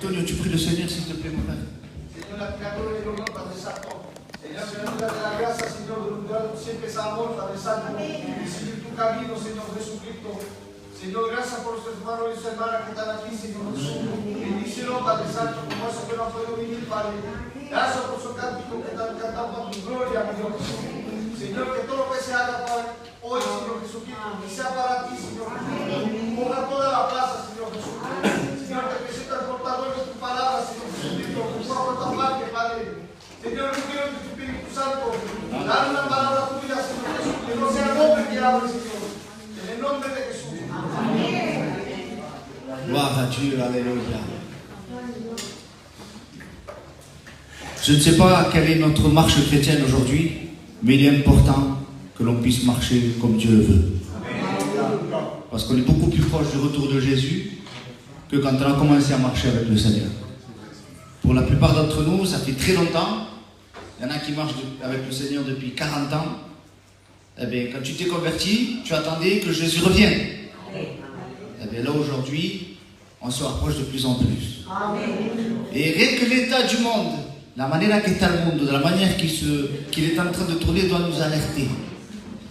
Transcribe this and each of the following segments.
Antonio, tu pries le Seigneur, s'il te plaît, mon père. Señor, Señor, date la gracia, Señor, de siempre esa amor, Padre Santo, y seguir tu camino, Señor Jesucristo. Señor, gracias por los hermanos y sus hermanas que están aquí, Señor Jesús. Bendícelo, Padre Santo, como eso que no han podido vivir, Padre. Gracias por su cántico que están cantando a tu gloria, mi Dios Jesús. Señor, que todo lo que se haga para hoy, Señor Jesucristo, que sea para ti, Señor Jesucristo. Ponga toda la plaza, Señor Jesús. Señor, te presento el portador de tu palabra, Señor Jesucristo, por favor, por parte, Padre. Señor, yo quiero que tu Espíritu Santo dale una palabra tuya, Señor Jesús, que no sea el hombre que hable, Señor. En el nombre de Jesús. Amén. Gloire à Dieu, alléluia. Je ne sais pas quelle est notre marche chrétienne aujourd'hui, mais il est important que l'on puisse marcher comme Dieu le veut. Parce qu'on est beaucoup plus proche du retour de Jésus que quand on a commencé à marcher avec le Seigneur. Pour la plupart d'entre nous, ça fait très longtemps. Il y en a qui marchent avec le Seigneur depuis 40 ans. Eh bien, quand tu t'es converti, tu attendais que Jésus revienne. Eh bien, là aujourd'hui, on se rapproche de plus en plus. Et rien que l'état du monde, la manière qu'est le monde, de la manière qu'il est en train de tourner, doit nous alerter.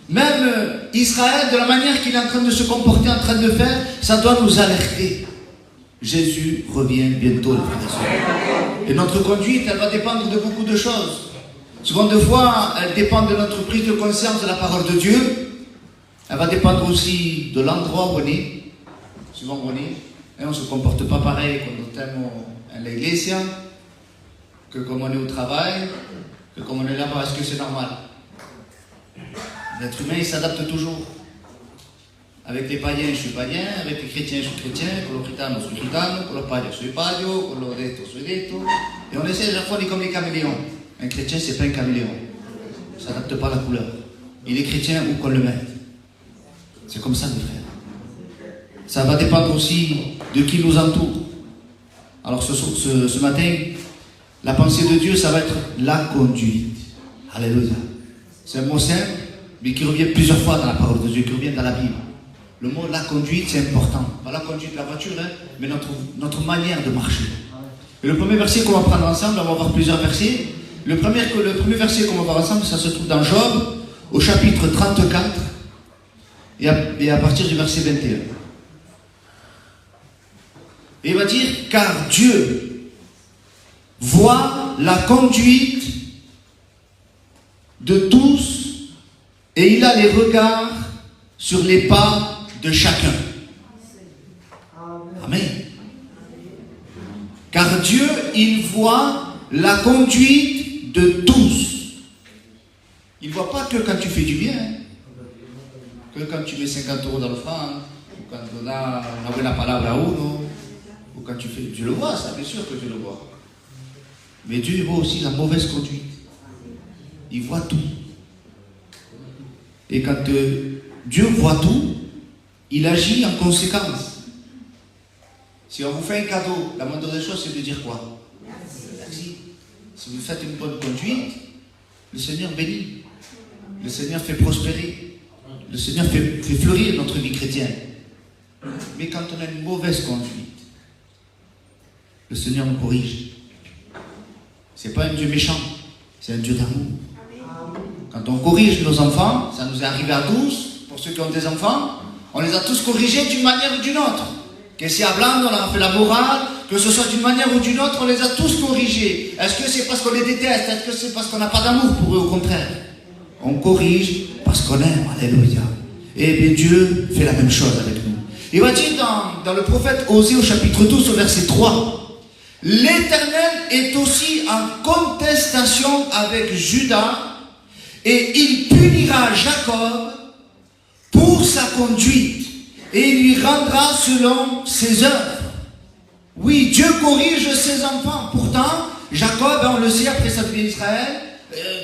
Même Israël, de la manière qu'il est en train de se comporter, en train de faire, ça doit nous alerter. Jésus revient bientôt, les frères et sœurs. Et notre conduite, elle va dépendre de beaucoup de choses. Souvent de fois, elle dépend de notre prise de conscience de la parole de Dieu. Elle va dépendre aussi de l'endroit où on est. Souvent on est. Et on ne se comporte pas pareil quand on est à l'église, que comme on est au travail, que comme on est là-bas. Est-ce que c'est normal? L'être humain, il s'adapte toujours. Avec les païens, je suis païen, avec les chrétiens, je suis chrétien, con los gitanos, je suis gitano, con los payos, je suis payo, con los detto, je suis detto. Et on essaie à chaque fois d'être comme les caméléons. Un chrétien, c'est pas un caméléon. Il ne s'adapte pas à la couleur. Il est chrétien où qu'on le mette. C'est comme ça, mes frères. Ça va dépendre aussi de qui nous entoure. Alors ce matin, la pensée de Dieu, ça va être la conduite. Alléluia. C'est un mot simple, mais qui revient plusieurs fois dans la parole de Dieu, qui revient dans la Bible. Le mot la conduite, c'est important. Pas la conduite de la voiture, hein, mais notre manière de marcher. Et le premier verset qu'on va prendre ensemble, on va voir plusieurs versets. Le premier verset qu'on va voir ensemble, ça se trouve dans Job, au chapitre 34, et à partir du verset 21. Et il va dire, car Dieu voit la conduite de tous, et il a les regards sur les pas de chacun. Amen. Car Dieu, il voit la conduite de tous. Il ne voit pas que quand tu fais du bien, que quand tu mets 50 € dans le franc, ou quand on a la parole à uno, ou quand tu fais. Dieu le voit, ça, bien sûr que Dieu le voit. Mais Dieu voit aussi la mauvaise conduite. Il voit tout. Et quand Dieu voit tout, il agit en conséquence. Si on vous fait un cadeau, la moindre des choses, c'est de dire quoi? Merci. Si vous faites une bonne conduite, le Seigneur bénit. Le Seigneur fait prospérer. Le Seigneur fait fleurir notre vie chrétienne. Mais quand on a une mauvaise conduite, le Seigneur nous corrige. Ce n'est pas un Dieu méchant, c'est un Dieu d'amour. Quand on corrige nos enfants, ça nous est arrivé à tous, pour ceux qui ont des enfants, on les a tous corrigés d'une manière ou d'une autre. Que si hablando, on a fait la morale, que ce soit d'une manière ou d'une autre, on les a tous corrigés. Est-ce que c'est parce qu'on les déteste? Est-ce que c'est parce qu'on n'a pas d'amour pour eux? Au contraire. On corrige parce qu'on aime. Alléluia. Et bien Dieu fait la même chose avec nous. Il va dire dans le prophète Osée au chapitre 12 au verset 3, l'Éternel est aussi en contestation avec Judas et il punira Jacob pour sa conduite et il lui rendra selon ses œuvres. Oui, Dieu corrige ses enfants. Pourtant, Jacob, on le sait, après ça devient Israël.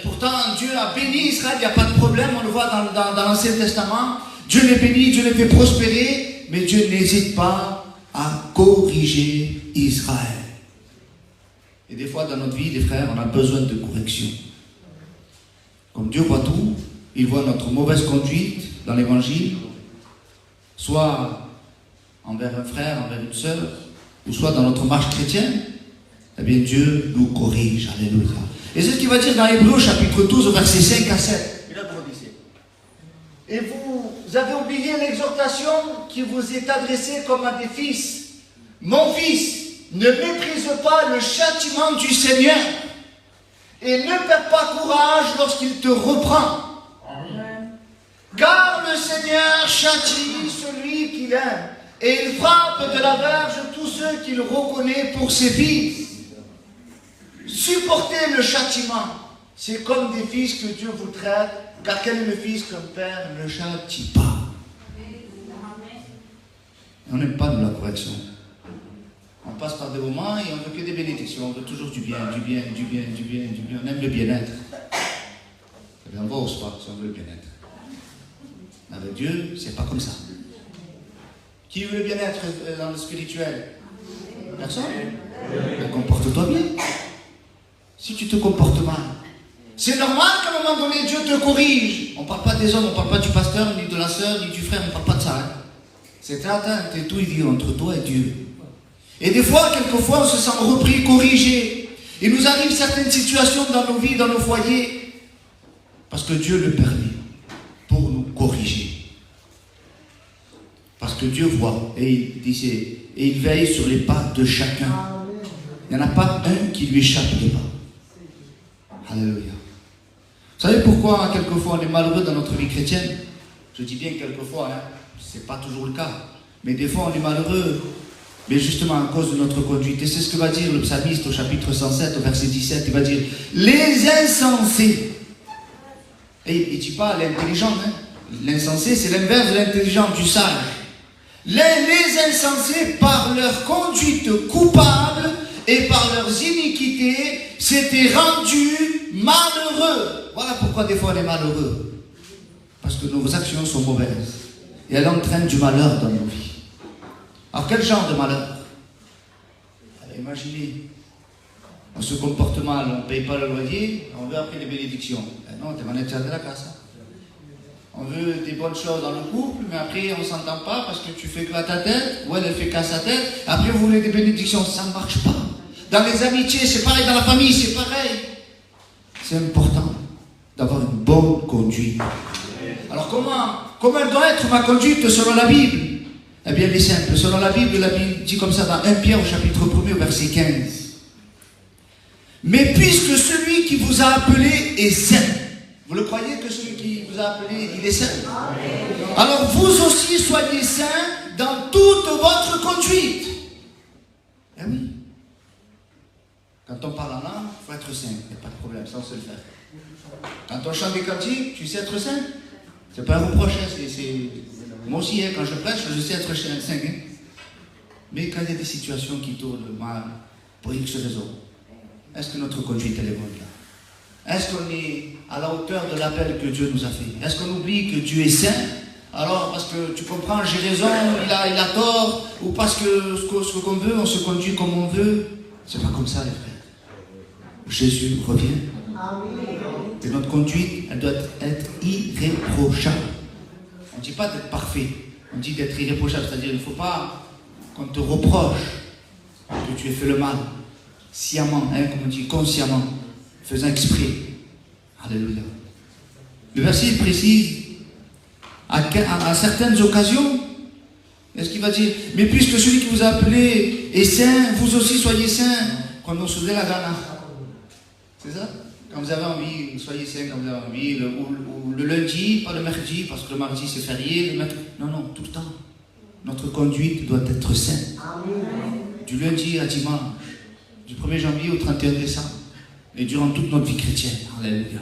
Pourtant, Dieu a béni Israël, il n'y a pas de problème. On le voit dans l'Ancien Testament. Dieu les bénit, Dieu les fait prospérer. Mais Dieu n'hésite pas à corriger Israël. Et des fois, dans notre vie, les frères, on a besoin de correction. Comme Dieu voit tout, il voit notre mauvaise conduite dans l'évangile, soit envers un frère, envers une sœur, ou soit dans notre marche chrétienne, eh bien Dieu nous corrige. Alléluia. Et c'est ce qu'il va dire dans Hébreux chapitre 12, versets 5 à 7. Et vous avez oublié l'exhortation qui vous est adressée comme à des fils. Mon fils, ne méprise pas le châtiment du Seigneur et ne perds pas courage lorsqu'il te reprend. Car le Seigneur châtie celui qu'il aime et il frappe de la verge tous ceux qu'il reconnaît pour ses fils. Supportez le châtiment. C'est comme des fils que Dieu vous traite, car quel est le fils qu'un père ne châtie pas? On n'aime pas nous la correction. On passe par des moments et on ne veut que des bénédictions. On veut toujours du bien, du bien, du bien, du bien, du bien. On aime le bien-être. Eh bien, on va au spa si on veut le bien-être. Mais avec Dieu, c'est pas comme ça. Qui veut le bien-être dans le spirituel? Personne. Mais comporte-toi bien. Si tu te comportes mal, c'est normal qu'à un moment donné, Dieu te corrige. On ne parle pas des hommes, on ne parle pas du pasteur, ni de la sœur, ni du frère, on ne parle pas de ça. Hein. C'est tout il dit entre toi et Dieu. Et des fois, quelquefois, on se sent repris, corrigé. Il nous arrive certaines situations dans nos vies, dans nos foyers, parce que Dieu le permet, pour nous corriger. Parce que Dieu voit, et il disait, et il veille sur les pas de chacun. Il n'y en a pas un qui lui échappe des pas. Alléluia. Vous savez pourquoi quelquefois on est malheureux dans notre vie chrétienne? Je dis bien quelquefois, hein, ce n'est pas toujours le cas. Mais des fois on est malheureux, mais justement à cause de notre conduite. Et c'est ce que va dire le psalmiste au chapitre 107, au verset 17. Il va dire, les insensés. Et il ne dit pas l'intelligent. Hein. L'insensé, c'est l'inverse de l'intelligent, du sage. Les insensés, par leur conduite coupable et par leurs iniquités, s'étaient rendus malheureux. Voilà pourquoi des fois on est malheureux. Parce que nos actions sont mauvaises. Et elles entraînent du malheur dans nos vies. Alors quel genre de malheur? Alors, imaginez, on se comporte mal, on ne paye pas le loyer, on veut après les bénédictions. Non, tu vas être de la casse. On veut des bonnes choses dans le couple, mais après on ne s'entend pas parce que tu fais que à ta tête, ou elle fait qu'à sa tête. Après vous voulez des bénédictions, ça ne marche pas. Dans les amitiés, c'est pareil, dans la famille, c'est pareil. C'est important d'avoir une bonne conduite. Alors comment doit être ma conduite selon la Bible? Eh bien, elle est simple. Selon la Bible dit comme ça dans 1 Pierre au chapitre 1er au verset 15. Mais puisque celui qui vous a appelé est saint. Vous le croyez que celui qui vous a appelé, il est saint? Alors vous aussi soyez saints dans toute votre conduite. Eh oui. Quand on parle en langue, il faut être saint. Il n'y a pas de problème, ça on sait le faire. Quand on chante des cantiques, tu sais être saint? C'est pas un reproche, moi aussi, hein, quand je prêche, je sais être saint. Hein. Mais quand il y a des situations qui tournent mal, pour X raisons, est-ce que notre conduite elle est bonne là? Est-ce qu'on est à la hauteur de l'appel que Dieu nous a fait? Est-ce qu'on oublie que Dieu est saint? Alors, parce que tu comprends, j'ai raison, il a tort, ou parce que ce qu'on veut, on se conduit comme on veut. C'est pas comme ça, les frères. Jésus revient. Et notre conduite, elle doit être irréprochable. On ne dit pas d'être parfait, on dit d'être irréprochable, c'est-à-dire il ne faut pas qu'on te reproche que tu aies fait le mal, sciemment, hein, comme on dit, consciemment, faisant exprès. Alléluia. Le verset précise, à certaines occasions, est-ce qu'il va dire, mais puisque celui qui vous a appelé est saint, vous aussi soyez saints, quand on se la gana. C'est ça? Quand vous avez envie, soyez saints quand vous avez envie, ou le lundi, pas le mardi, parce que le mardi c'est férié, non, tout le temps. Notre conduite doit être sainte. Du lundi à dimanche, du 1er janvier au 31 décembre, et durant toute notre vie chrétienne. Alléluia.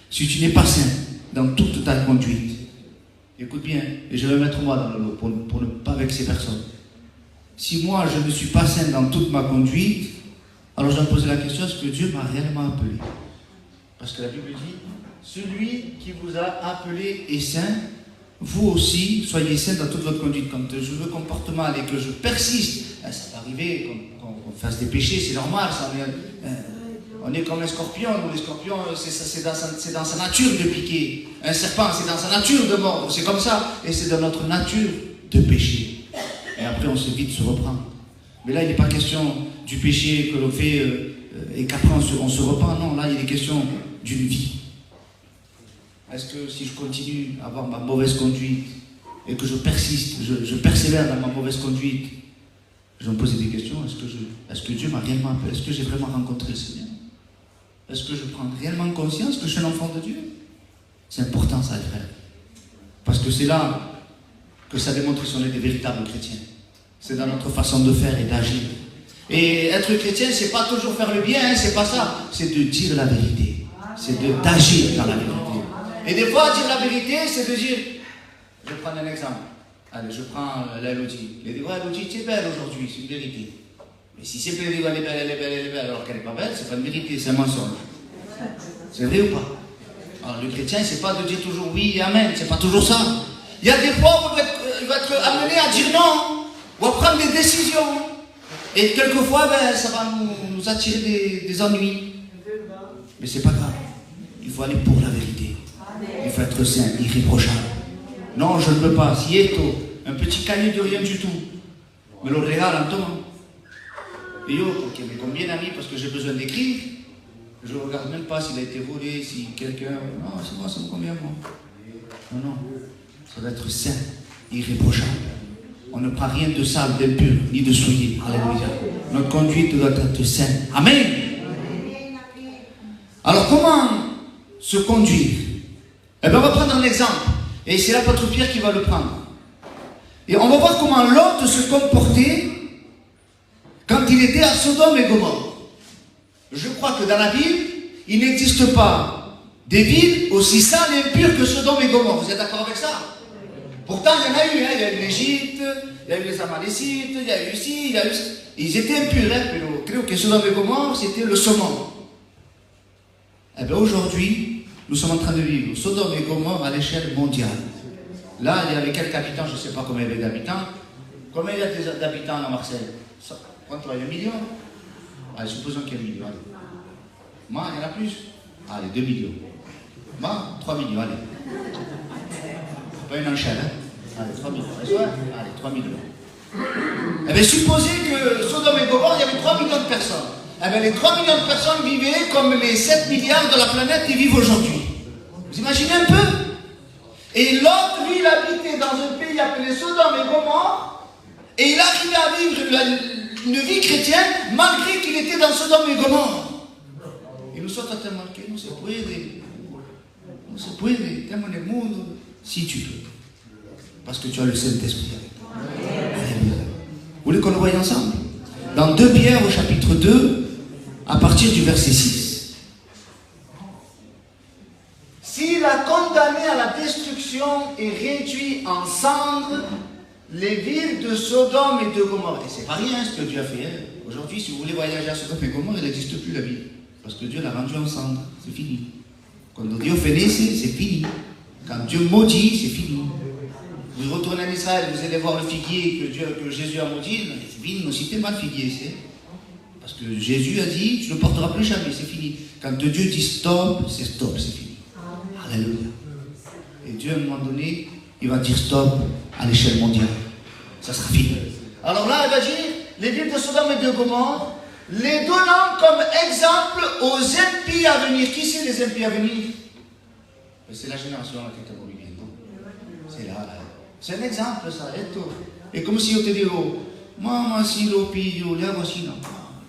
Si tu n'es pas saint dans toute ta conduite, écoute bien, et je vais mettre moi dans le lot pour ne pas vexer personne. Si moi je ne suis pas saint dans toute ma conduite, alors je vais me poser la question, est-ce que Dieu m'a réellement appelé? Parce que la Bible dit, celui qui vous a appelé est saint, vous aussi soyez saint dans toute votre conduite. Quand je me comporte mal et que je persiste, ça peut arriver qu'on fasse des péchés, c'est normal, ça, on est comme un scorpion, nous les scorpions, c'est dans sa nature de piquer. Un serpent, c'est dans sa nature de mordre, c'est comme ça, et c'est dans notre nature de pécher. Et après on se vite se reprendre. Mais là, il n'est pas question du péché que l'on fait et qu'après on se repent. Non, là, il est question d'une vie. Est-ce que si je continue à avoir ma mauvaise conduite et que je persiste, je persévère dans ma mauvaise conduite, je vais me poser des questions. Est-ce que Dieu m'a réellement appelé? Est-ce que j'ai vraiment rencontré le Seigneur? Est-ce que je prends réellement conscience que je suis un enfant de Dieu? C'est important ça, les frères. Parce que c'est là que ça démontre si on est des véritables chrétiens. C'est dans notre façon de faire et d'agir. Et être chrétien, c'est pas toujours faire le bien, c'est pas ça. C'est de dire la vérité. C'est d'agir dans la vérité. Et des fois, dire la vérité, c'est de dire... Je vais prendre un exemple. Allez, je prends la Elodie. Elle dit, ouais, Elodie, tu es belle aujourd'hui, c'est une vérité. Mais si c'est qu'elle dit, elle est belle, elle est belle, elle est belle, alors qu'elle n'est pas belle, c'est pas une vérité, c'est un mensonge. C'est vrai ou pas? Alors le chrétien, c'est pas de dire toujours oui et amen, c'est pas toujours ça. Il y a des fois où il va être amené à dire non, ou à prendre des décisions. Et quelquefois, ça va nous attirer des ennuis. Mais c'est pas grave. Il faut aller pour la vérité. Il faut être saint, irréprochable. Non, je ne peux pas. Si esto, un petit cahier de rien du tout, me le regale Anton. Et yo, ok, mais combien d'amis, parce que j'ai besoin d'écrire, je ne regarde même pas s'il a été volé, si quelqu'un... Non, c'est moi, ça me convient, moi. Non, ça doit être saint, irréprochable. On ne prend rien de sale, d'impur, ni de souillé. Alléluia. Notre conduite doit être sainte. Amen. Alors, comment se conduire? Eh bien, on va prendre un exemple. Et c'est l'apôtre Pierre qui va le prendre. Et on va voir comment Lot se comportait quand il était à Sodome et Gomorrhe. Je crois que dans la Bible, il n'existe pas des villes aussi sales et impures que Sodome et Gomorre. Vous êtes d'accord avec ça? Pourtant, il y en a eu. Il y a eu l'Égypte, il y a eu les Amalécites, il y a eu ici, il y a eu... Ils étaient impurs, mais je crois que Sodome et Gomorre, c'était le summum. Eh bien, aujourd'hui, nous sommes en train de vivre Sodome et Gomorre à l'échelle mondiale. Là, il y avait quelques habitants, je ne sais pas combien il y avait d'habitants. Combien il y a d'habitants à Marseille? Quand il y a 1 million? Allez, supposons qu'il y a 1 million. Allez. Moi, il y en a plus? Allez, 2 millions. Moi, 3 millions, allez. Pas une enchère, hein? Allez, 3 millions. Allez, 3 millions. Eh bien, supposez que Sodome et Gomorre, il y avait 3 millions de personnes. Eh bien, les 3 millions de personnes vivaient comme les 7 milliards de la planète qui vivent aujourd'hui. Vous imaginez un peu? Et l'autre, lui, il habitait dans un pays appelé Sodome et Gomorre, et il arrivait à vivre une vie chrétienne malgré qu'il était dans Sodome et Gomorre. Et nous sommes tellement marqués, nous se puede, tellement le monde, si tu peux. Parce que tu as le Saint-Esprit avec toi. Alléluia. Vous voulez qu'on le voie ensemble? Dans 2 Pierre au chapitre 2, à partir du verset 6. S'il a condamné à la destruction et réduit en cendres les villes de Sodome et de Gomorre. Et c'est pas rien ce que Dieu a fait. Hein. Aujourd'hui, si vous voulez voyager à Sodome et Gomorre, il n'existe plus la ville. Parce que Dieu l'a rendu en cendres. C'est fini. Quand Dieu bénisse, c'est fini. Quand Dieu maudit, c'est fini. Vous retournez en Israël, vous allez voir le figuier que Jésus a maudit. C'est fini, ne citez pas le figuier. Parce que Jésus a dit, tu ne le porteras plus jamais, c'est fini. Quand Dieu dit stop, c'est fini. Alléluia. Et Dieu, à un moment donné, il va dire stop à l'échelle mondiale. Ça sera fini. Alors là, il va dire, les villes de Sodome et de Gomorre, les donnant comme exemple aux impies à venir. Qui c'est les impies à venir? C'est la génération à laquelle on vient. C'est là. C'est un exemple, ça. Et comme si on te dit, oh, moi, si l'on pille, là, voici, non.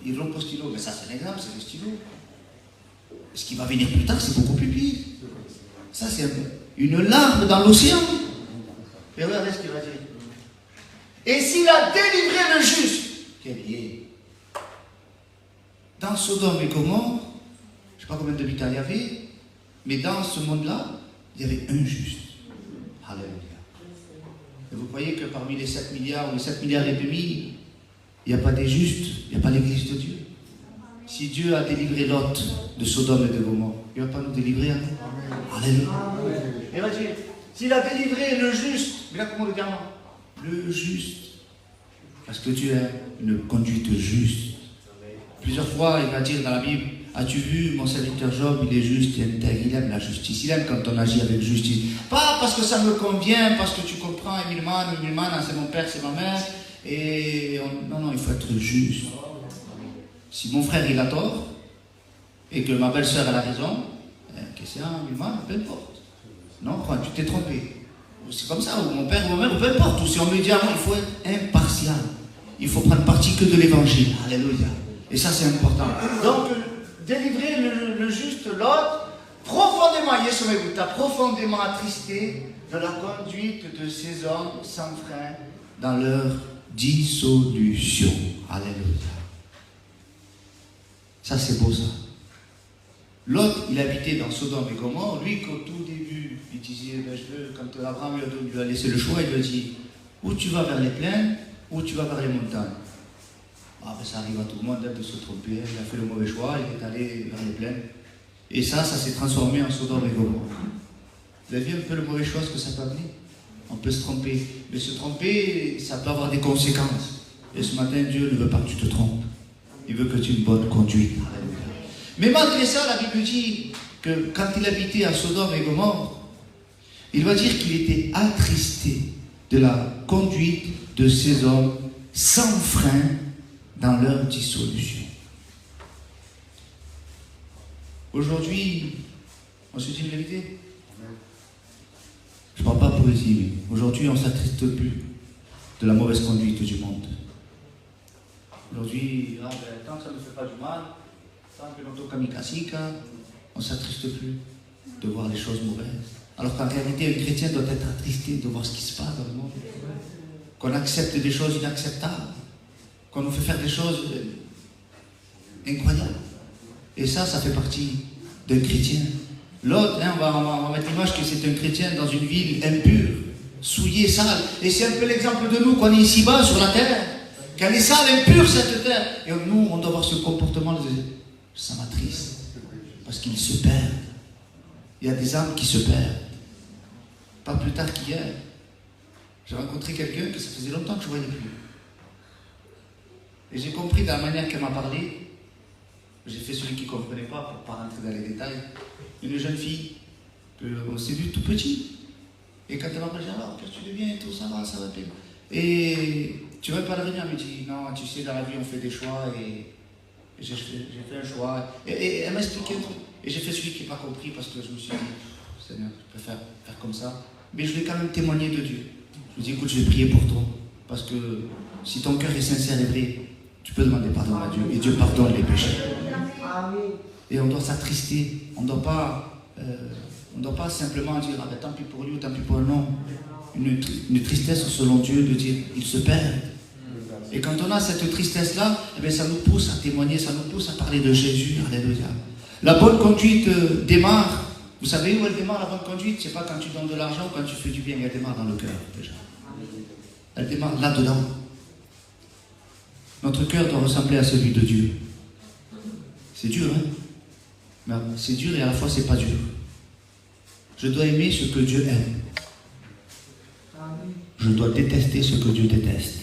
Ils rompent au stylo. Mais ça, c'est un exemple, c'est le stylo. Ce qui va venir plus tard, c'est beaucoup plus pire. Ça, c'est une larme dans l'océan. Et regardez ce qu'il va dire. Et s'il a délivré le juste, quel est? Dans Sodome et Gomorre, je ne sais pas combien d'habitants il y avait, mais dans ce monde-là, il y avait un juste. Alléluia. Et vous croyez que parmi les 7 milliards ou les 7 milliards et demi, il n'y a pas des justes, il n'y a pas l'église de Dieu? Si Dieu a délivré Lot de Sodome et de Gomorre, il ne va pas nous délivrer, hein? Alléluia. Il va dire, s'il a délivré le juste, mais là comment le dire? Le juste. Parce que Dieu a une conduite juste. Plusieurs fois, il va dire dans la Bible, as-tu vu mon serviteur Job, il est juste et intègre, il aime la justice, il aime quand on agit avec justice. Pas parce que ça me convient, parce que tu comprends, Emilman, c'est mon père, c'est ma mère, Non, il faut être juste. Si mon frère il a tort, et que ma belle-sœur elle a raison, que c'est un musulman, peu importe. Non, tu t'es trompé. C'est comme ça, ou mon père ou ma mère, peu importe. Ou si on me dit, il faut être impartial. Il faut prendre parti que de l'évangile. Alléluia. Et ça, c'est important. Donc, délivrer le juste, l'autre, profondément, profondément attristé de la conduite de ces hommes sans frein dans leur dissolution. Alléluia. Ça, c'est beau, ça. L'autre, il habitait dans Sodome et Gomorrhe. Lui, qu'au tout début, il disait, quand Abraham lui a laissé le choix, il lui a dit, ou tu vas vers les plaines, ou tu vas vers les montagnes. Ça arrive à tout le monde de se tromper. Il a fait le mauvais choix, il est allé vers les plaines. Et ça s'est transformé en Sodome et Gomorrhe. Vous avez vu un peu le mauvais choix, ce que ça peut amener? On peut se tromper. Mais se tromper, ça peut avoir des conséquences. Et ce matin, Dieu ne veut pas que tu te trompes. Il veut que tu aies une bonne conduite. Mais malgré ça, la Bible dit que quand il habitait à Sodome et Gomorrhe, il va dire qu'il était attristé de la conduite de ces hommes sans frein dans leur dissolution. Aujourd'hui, on se dit la vérité. Je ne parle pas pour ici, mais aujourd'hui, on ne s'attriste plus de la mauvaise conduite du monde. Aujourd'hui, tant que ça ne fait pas du mal, tant que notre kamikasika, on ne s'attriste plus de voir les choses mauvaises. Alors qu'en réalité, un chrétien doit être attristé de voir ce qui se passe dans le monde. Qu'on accepte des choses inacceptables. Qu'on nous fait faire des choses incroyables. Et ça fait partie d'un chrétien. L'autre, on va mettre l'image que c'est un chrétien dans une ville impure, souillée, sale. Et c'est un peu l'exemple de nous, qu'on est ici-bas sur la terre. Qu'elle est sale, impure cette terre. Et nous, on doit avoir ce comportement de ça m'attriste. Parce qu'ils se perdent. Il y a des âmes qui se perdent. Pas plus tard qu'hier, j'ai rencontré quelqu'un que ça faisait longtemps que je ne voyais plus. Et j'ai compris de la manière qu'elle m'a parlé. J'ai fait celui qui ne comprenait pas pour ne pas rentrer dans les détails. Une jeune fille qu'on s'est vu tout petit. Et quand elle m'a parlé, alors, qu'est-ce que tu deviens et tout, ça va bien. Et tu ne veux pas revenir? Elle me dit, non, tu sais, dans la vie, on fait des choix et j'ai fait un choix. Et elle m'a expliqué un truc. Et j'ai fait celui qui n'a pas compris parce que je me suis dit, Seigneur, je préfère faire comme ça. Mais je vais quand même témoigner de Dieu. Je lui dis, écoute, je vais prier pour toi. Parce que si ton cœur est sincère et vrai, tu peux demander pardon à Dieu. Et Dieu pardonne les péchés. Et on doit s'attrister. On ne doit pas simplement dire, tant pis pour lui ou tant pis pour un homme. Une tristesse selon Dieu de dire, il se perd. Et quand on a cette tristesse-là, ça nous pousse à témoigner, ça nous pousse à parler de Jésus. Alléluia. La bonne conduite démarre. Vous savez où elle démarre, la bonne conduite? C'est pas quand tu donnes de l'argent ou quand tu fais du bien, elle démarre dans le cœur déjà. Elle démarre là-dedans. Notre cœur doit ressembler à celui de Dieu. C'est dur, hein? Mais c'est dur et à la fois c'est pas dur. Je dois aimer ce que Dieu aime. Je dois détester ce que Dieu déteste.